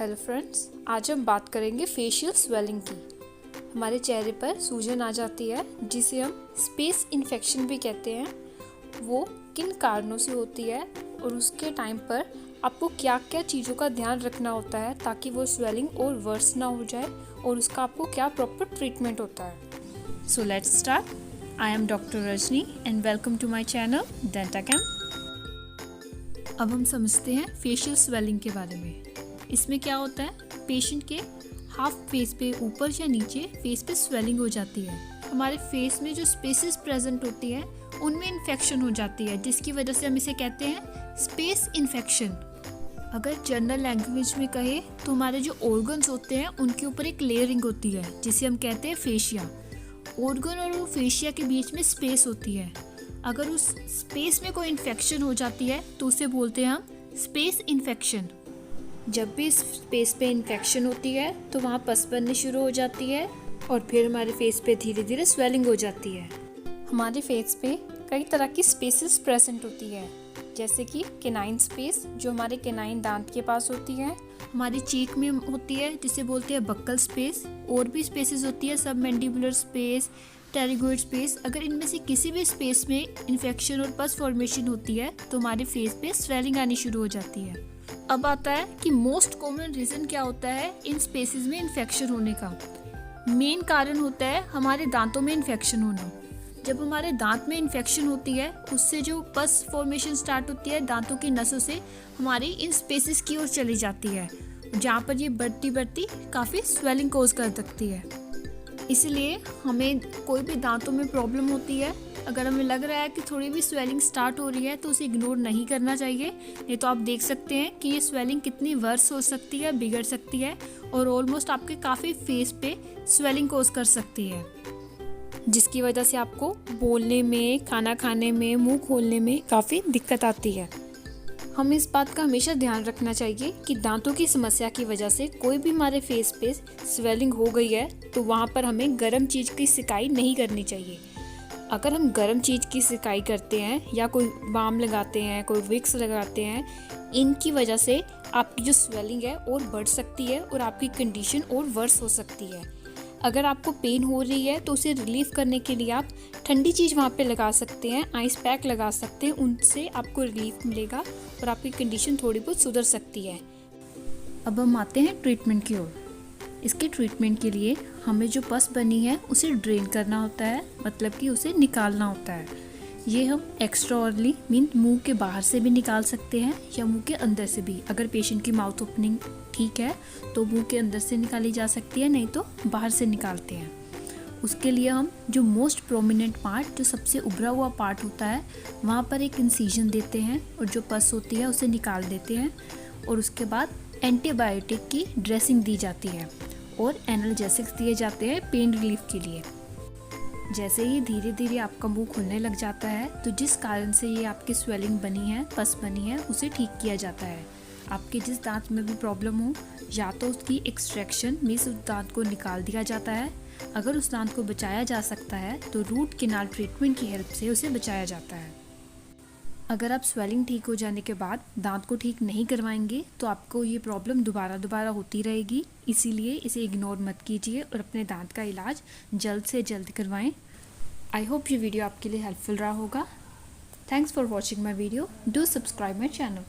Hello friends, आज हम बात करेंगे फेशियल स्वेलिंग की। हमारे चेहरे पर सूजन आ जाती है जिसे हम स्पेस इन्फेक्शन भी कहते हैं। वो किन कारणों से होती है और उसके टाइम पर आपको क्या क्या चीज़ों का ध्यान रखना होता है ताकि वो स्वेलिंग और वर्स ना हो जाए, और उसका आपको क्या प्रॉपर ट्रीटमेंट होता है। So let's start. I am doctor Rajni and welcome to my channel Dentachem. अब हम समझते हैं फेशियल स्वेलिंग के बारे में। इसमें क्या होता है, पेशेंट के हाफ फेस पे ऊपर या नीचे फेस पे स्वेलिंग हो जाती है। हमारे फेस में जो स्पेसेस प्रेजेंट होती है उनमें इन्फेक्शन हो जाती है, जिसकी वजह से हम इसे कहते हैं स्पेस इन्फेक्शन। अगर जनरल लैंग्वेज में कहे तो हमारे जो ऑर्गन्स होते हैं उनके ऊपर एक लेयरिंग होती है जिसे हम कहते हैं फेशिया। ऑर्गन और वो फेशिया के बीच में स्पेस होती है। अगर उस स्पेस में कोई इन्फेक्शन हो जाती है तो उसे बोलते हैं हम स्पेस इन्फेक्शन। जब भी इस स्पेस पे इन्फेक्शन होती है तो वहाँ पस बननी शुरू हो जाती है और फिर हमारे फेस पे धीरे धीरे स्वेलिंग हो जाती है। हमारे फेस पे कई तरह की स्पेसेस प्रेजेंट होती है, जैसे कि केनाइन स्पेस जो हमारे केनाइन दांत के पास होती है, हमारी चीक में होती है जिसे बोलते हैं बक्कल स्पेस। और भी स्पेसेस होती है सब मैंडिबुलर स्पेस, टेरिगोइड स्पेस। अगर इनमें से किसी भी स्पेस में इन्फेक्शन और पस फॉर्मेशन होती है तो हमारे फेस पे स्वेलिंग आनी शुरू हो जाती है। अब आता है कि मोस्ट कॉमन रीज़न क्या होता है इन स्पेसेस में इन्फेक्शन होने का। मेन कारण होता है हमारे दांतों में इन्फेक्शन होना। जब हमारे दांत में इन्फेक्शन होती है उससे जो पस फॉर्मेशन स्टार्ट होती है दांतों की नसों से हमारी इन स्पेसेस की ओर चली जाती है, जहाँ पर ये बढ़ती बढ़ती काफ़ी स्वेलिंग कोज कर सकती है। इसलिए हमें कोई भी दांतों में प्रॉब्लम होती है, अगर हमें लग रहा है कि थोड़ी भी स्वेलिंग स्टार्ट हो रही है तो उसे इग्नोर नहीं करना चाहिए। नहीं तो आप देख सकते हैं कि ये स्वेलिंग कितनी वर्स हो सकती है, बिगड़ सकती है और ऑलमोस्ट आपके काफ़ी फेस पे स्वेलिंग कोज कर सकती है, जिसकी वजह से आपको बोलने में, खाना खाने में, मुंह खोलने में काफ़ी दिक्कत आती है। हमें इस बात का हमेशा ध्यान रखना चाहिए कि दांतों की समस्या की वजह से कोई भी हमारे फेस पे स्वेलिंग हो गई है तो वहाँ पर हमें गर्म चीज़ की सिकाई नहीं करनी चाहिए। अगर हम गर्म चीज़ की सिकाई करते हैं या कोई बाम लगाते हैं, कोई विक्स लगाते हैं, इनकी वजह से आपकी जो स्वेलिंग है और बढ़ सकती है और आपकी कंडीशन और वर्स हो सकती है। अगर आपको पेन हो रही है तो उसे रिलीफ करने के लिए आप ठंडी चीज़ वहाँ पे लगा सकते हैं, आइस पैक लगा सकते हैं, उनसे आपको रिलीफ मिलेगा और आपकी कंडीशन थोड़ी बहुत सुधर सकती है। अब हम आते हैं ट्रीटमेंट की ओर। इसके ट्रीटमेंट के लिए हमें जो पस बनी है उसे ड्रेन करना होता है, मतलब कि उसे निकालना होता है। ये हम एक्स्ट्राऑर्डिनरी मीन मुंह के बाहर से भी निकाल सकते हैं या मुंह के अंदर से भी। अगर पेशेंट की माउथ ओपनिंग ठीक है तो मुंह के अंदर से निकाली जा सकती है, नहीं तो बाहर से निकालते हैं। उसके लिए हम जो मोस्ट प्रोमिनेंट पार्ट, जो सबसे उभरा हुआ पार्ट होता है, वहाँ पर एक इंसिजन देते हैं और जो पस होती है उसे निकाल देते हैं। और उसके बाद एंटीबायोटिक की ड्रेसिंग दी जाती है और एनाल्जेसिक्स दिए जाते हैं पेन रिलीफ के लिए। जैसे ही धीरे धीरे आपका मुंह खुलने लग जाता है तो जिस कारण से ये आपकी स्वेलिंग बनी है, पस बनी है, उसे ठीक किया जाता है। आपके जिस दांत में भी प्रॉब्लम हो, या तो उसकी एक्सट्रैक्शन मीन्स उस दांत को निकाल दिया जाता है। अगर उस दांत को बचाया जा सकता है तो रूट कैनाल ट्रीटमेंट की हेल्प से उसे बचाया जाता है। अगर आप स्वेलिंग ठीक हो जाने के बाद दांत को ठीक नहीं करवाएंगे तो आपको ये प्रॉब्लम दोबारा होती रहेगी। इसीलिए इसे इग्नोर मत कीजिए और अपने दांत का इलाज जल्द से जल्द करवाएं। आई होप ये वीडियो आपके लिए हेल्पफुल रहा होगा। Thanks for watching my video. Do subscribe my channel.